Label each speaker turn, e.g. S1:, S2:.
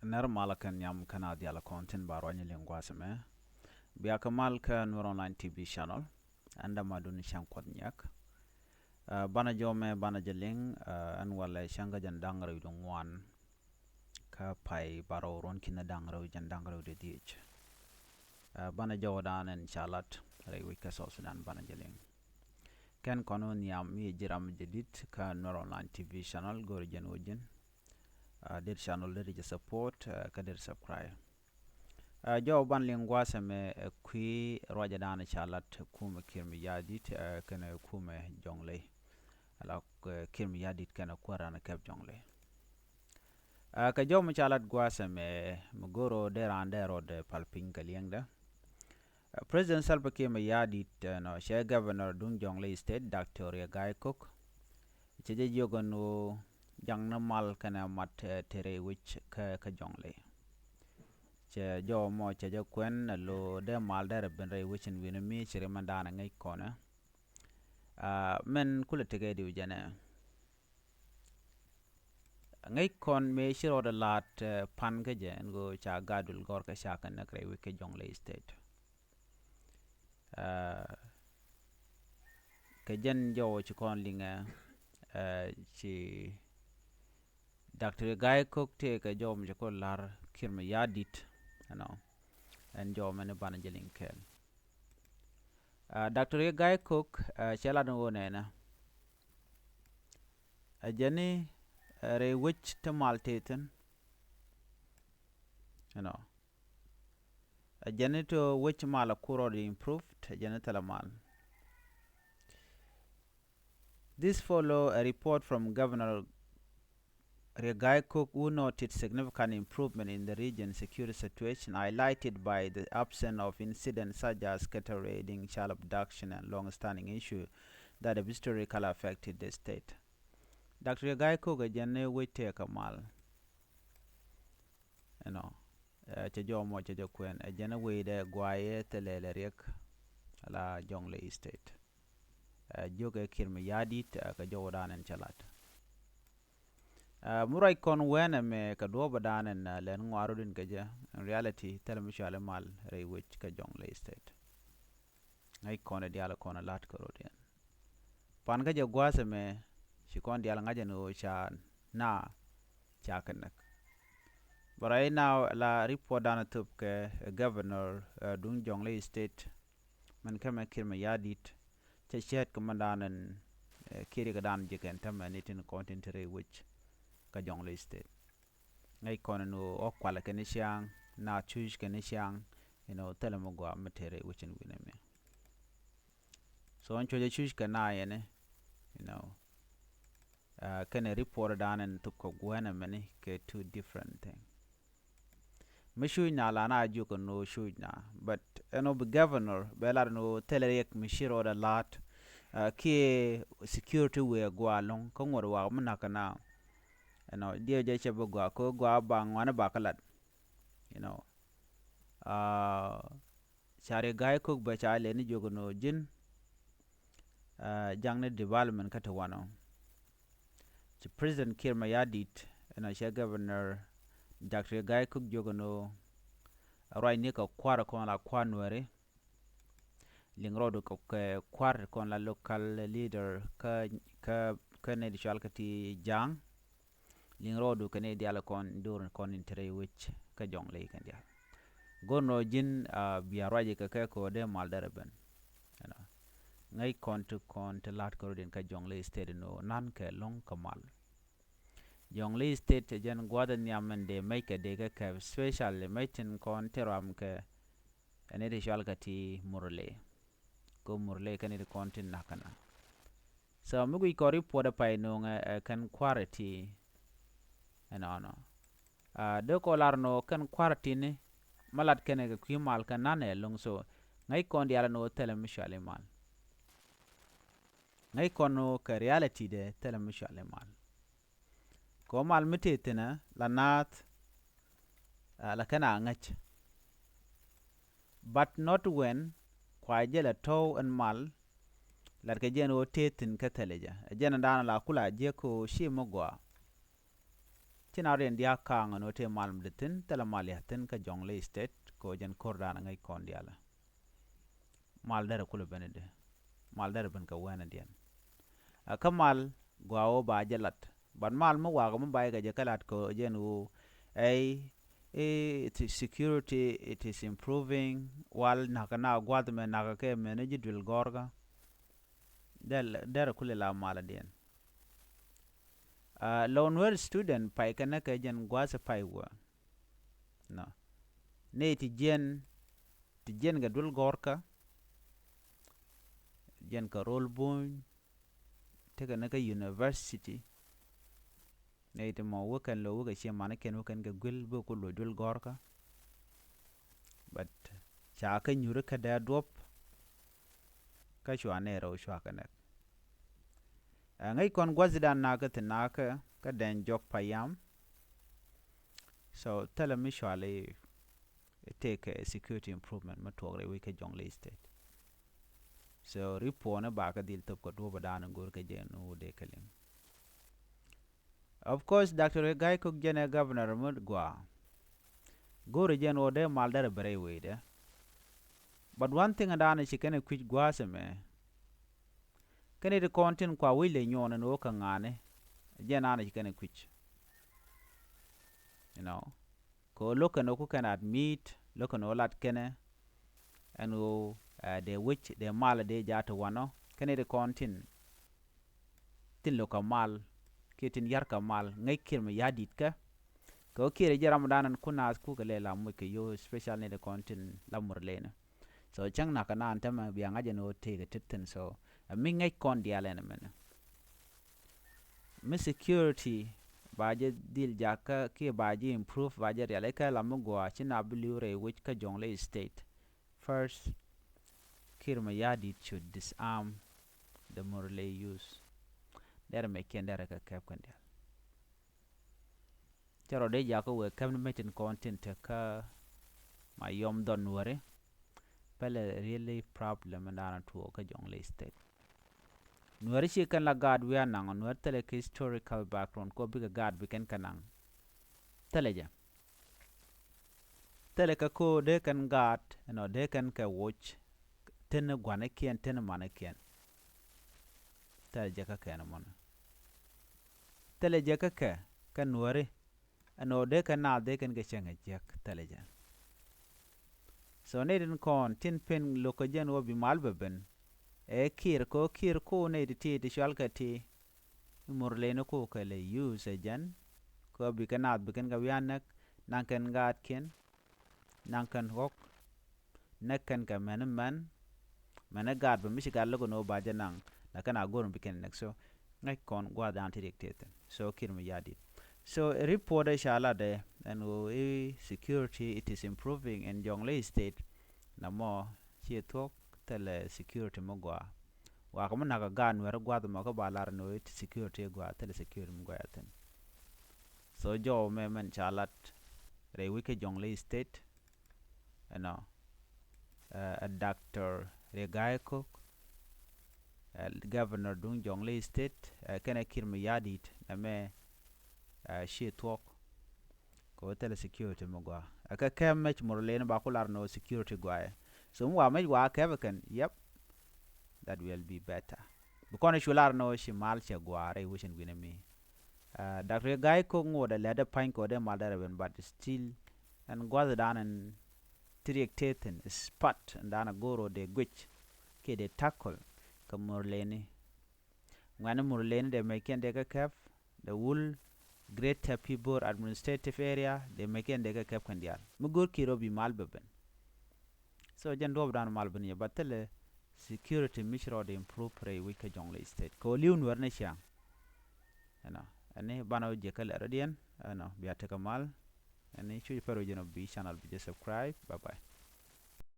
S1: ner malakan yam kana diala content barwanya lingwasme biya kamal ka Nuer online TV channel anda maduni shankod nyak bana jome bana jeling an wala shanga jan dangro wan ka pai baro ron kina dangro jan dangro de dich bana jodan en chalat rewi ka so sudan bana jeling ken konon yam mi jiram jedit ka Nuer online TV channel gor jen wojin der channel der support ka der subscribe jo ban lingwasa me kui roja dana chalat kuma kirmi yadit kana kuma jonglei ala kirmi yadit kana kwarana kep jonglei ka jo mu chalat gwasa me mugoro dero de palping kaliengda President Salva Kiir yadit no she governor dung jonglei state Dr. Riek Cook cheje jogano jangna mal kana mat tere which ka jonglei che jo mo che jo kwen lo de mal der ben re wichin wina mi chire mandana ngai kona men kula tege di jana ngai kon me shiro de lat pan ga je ngo cha gadul gor ka shaka na kre wike jonglei state ke jen jo chi kon linga chi Dr. Guy Cook te ka jo mo ko lar kirma yadit and jo mane bana jeling ken Dr. Guy Cook chela no wonena ajani re which to malteten ajani to which mala kuro improved ajani talamal. This follow a report from Governor Riek Cook, who noted significant improvement in the region's security situation, highlighted by the absence of incidents such as cattle raiding, child abduction, and long-standing issue that have historically affected the state. Dr. Riek Cook ajane wite kamal, chajo mo chajo kwen ajane wide gwaye telele riek ala jonglei state. Joge kirmi yadit ka jodan en chalat. Murai kon wena me ka doba danen len ngwarudin kaja in reality telemisha mal rei which ka jonglei state ngai kon diala kon lat korodian pan ga jagwasa me shikon diala ngaja no cha na chakanak but right now la report dana tup ke governor dung jonglei state man kama kirma yadit cha shet komandanen kiri ga dan jiken tamanitin content rei which ka jonglei state ngai kono no okwala kene siang na chuj kene siang telemo go matere wichin wineme so on choje chuj kana yene kene report dan and tup ko gwana mani ke two different thing mishu na la na ju ko no shuj na but be governor belar no telerek mishiro da lat ke security we go along ko ngor wa munakana dia je chebe gwa ko gwa bang wana bakalat chare Guy Cook ba chale ni jogono jin jangne development kata wano chi president Kiir yadit she governor Dr. Guy Cook jogono roi ni ka kwara kon la kwanwere lingrodo ko kwar kon la local leader ka ne di jang lingrodu kane diala kon dur kon intere which ka jonglei kan dia gono jin biya raje ka ko de maldarben ngai kon to lat ko den ka jonglei state no nan ke long kamal jonglei state jen gwadan yamende make de ka special meeting kon teram ke ene de shalkati murle ko murle kane de kontin nakana so mugi ko report pa no kan quality de ko larno kan kwartini malat kene ga kwimal kan nane longso ngai kon diala no telemishale mal ngai kono ka reality de telemishale mal ko mal mitetena la nat la kana ngach but not when kwa jela to and mal lar ke jeno tetin ka teleja jena dana la kula je ko shi mogwa Chinare India Kang and Ote Malm de Tin, Telamaliatin, ka jonglei state, ko jen Kordan and Kondiala. Maldera Kula Benede. Maldera Benka Wenadian. A Kamal, Guao ba Jalat. But Mal Muwagam by Jakalat ko Jenu it is security, it is improving, while Nakana Guadman Nakake manage drill gorga. There Kulela Maladian. Lone student Paikanaka Jan Guasa Paiwa. No. Nate Jen Gadul Gorka Jen Karol Boon take another university. Nate mo work and low a mannequin who can get Gilbo Dul Gorka. But Chaka Nurika there drop Kashuanero Shwakanek. And I con Guazidan Naga Tanaka, Kadan Jok Payam. So tell them usually take a security improvement matore we ka jonglei state. So report back a deal to go down and go no de kalim. Of course, Dr. Guy Cook Jena Governor Mudgua. Go region or de Maldera Brewe there. But one thing and she can quit guasame. Can it contain qua wille nyon and okangane? Jenana she can quit. You know. Ko look and oku can admit, look and all at kene, and the witch the mal de jata wano, can it contain? Tin loka mal, kitin yarka mal, ngay kirme yadit ka. Ko kire jaram and kunas kukale la muke yo special need the contain la murlena. So chang nakana antama biangaja no take a titan so a mingay con the element. Miss security baje dil jaka ki baje improve baje realeka lamugwa china blure which ka jonglei state. First, Kir Mayardit should disarm the Morley use. There make and there a cap candial. Charo de jako we cabinet content ka my yom don worry. Pele really problem and ana to ka jonglei state. Nuerishi kan la guard we are nang on tele historical background ko big guard we can kanang. Teleja. Teleka ko de kan guard and de kan ka watch ten guaneki and ten maneki. Teleja ka kana mon. Teleja ka kan nueri and de kan na de kan gechanga jak teleja. So nedin kon tin pin lokajen wo bi malbeben. Kir ko ne ti shalka ti murleno ko kale use ajan ko bikanat bikan gawianak nankan gatkin nankan hok nakan ka man gad ba mishigal logo no bajanang nakana gorum bikan nak so ngai kon gwa dan ti dictate so Kir Mayardit so a report shala de and security it is improving in jonglei state na mo chi talk tele security mogwa wa kama naga gan wer gwa ma ko balar no it security gwa tele security mogwa yaten so jo me men chalat re wike jonglei state no a doctor re guy cook governor dung jonglei state kana Kir Mayardit na me she talk ko tele security mogwa aka kem mech morlene ba ko lar no security gwa so mwa me wa kevakan yep that will be better because shular no shimal che gware wishin gwinemi Dr. Guy ko ngoda leda pine ko de madara ben but still and gwada dan and triectaten spot and dana goro de gwich ke de tackle ka morlene ngana morlene de maken de ka kaf the wool greater people administrative area de maken de ka kaf kandial mugur kiro bi malbeben so jan do dan malben ya batele security mishro de improve pre wika jonglei state ko liun warne sha ana ane bana je kala radian ana biya ta kamal ane chu pero jeno bi channel bi subscribe bye bye